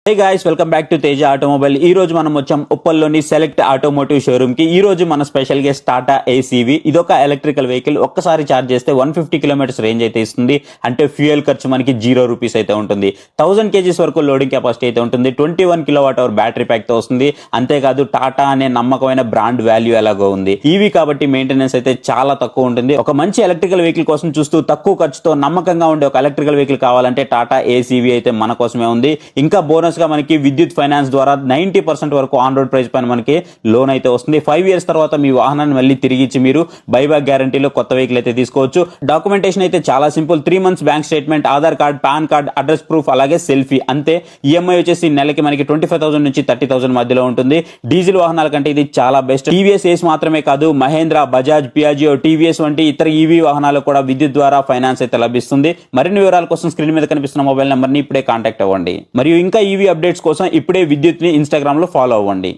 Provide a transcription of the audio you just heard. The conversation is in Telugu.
Hey guys, welcome back to Teja automobile. ఈ రోజు మనం వచ్చాం ఉప్పల్లోని సెలెక్ట్ ఆటోమోటివ్ షోరూమ్ కి. ఈ రోజు మన స్పెషల్ గెస్ట్ టాటా ఏసీవీ. ఇదొక ఎలక్ట్రికల్ వెహికల్. ఒక్కసారి ఛార్జ్ చేస్తే 150 కిలోమీటర్స్ రేంజ్ అయితే ఇస్తుంది. అంటే ఫ్యూయల్ ఖర్చు మనకి ₹0 అయితే ఉంటుంది. 1000 kgs వరకు లోడింగ్ కెపాసిటీ అయితే ఉంటుంది. 21 kWh బ్యాటరీ ప్యాక్ తో వస్తుంది. అంతేకాదు టాటా అనే నమ్మకమైన బ్రాండ్ వాల్యూ ఎలాగో ఉంది. ఈవీ కాబట్టి మెయింటెనెన్స్ అయితే చాలా తక్కువ ఉంటుంది. ఒక మంచి ఎలక్ట్రికల్ వెహికల్ కోసం చూస్తూ తక్కువ ఖర్చుతో నమ్మకంగా ఉండే ఒక ఎలక్ట్రికల్ వెహికల్ కావాలంటే టాటా ఏసీవీ అయితే మన కోసమే ఉంది. ఇంకా బోనస్ గా మనకి విద్యుత్ ఫైనాన్స్ ద్వారా 90% వరకు ఆన్ రోడ్ ప్రైస్ పైన మనకి లోన్ అయితే వస్తుంది. 5 years తర్వాత మీ వాహనాన్ని మళ్ళీ తిరిగి ఇచ్చి మీరు బైబ్యాక్ గ్యారంటీలో కొత్త వెహికల్ అయితే తీసుకోవచ్చు. డాక్యుమెంటేషన్ అయితే చాలా simple. 3 months bank statement, Aadhaar card, pan card, address proof, అలాగే సెల్ఫీ, అంతే. ఈఎంఐ వచ్చేసి నెలకి మనకి 25,000 నుంచి 30,000 మధ్యలో ఉంటుంది. డీజిల్ వాహనాల కంటే ఇది చాలా బెస్ట్. టీవీఎస్ ఏస్ మాత్రమే కాదు, మహేంద్ర, బజాజ్, పియాజియో, టీవీఎస్ వంటి ఇతర ఈవీ వాహనాలకు కూడా విద్యుత్ ద్వారా ఫైనాన్స్ అయితే లభిస్తుంది. మరిన్ని వివరాల కోసం స్క్రీన్ మీద కనిపిస్తున్న మొబైల్ నెంబర్ ని ఇప్పుడే కాంటాక్ట్ అవ్వండి. మరియు ఇంకా ఈవీ అప్డేట్స్ కోసం ఇప్పుడే విద్యుత్ ని ఇన్స్టాగ్రామ్ లో ఫాలో అవ్వండి.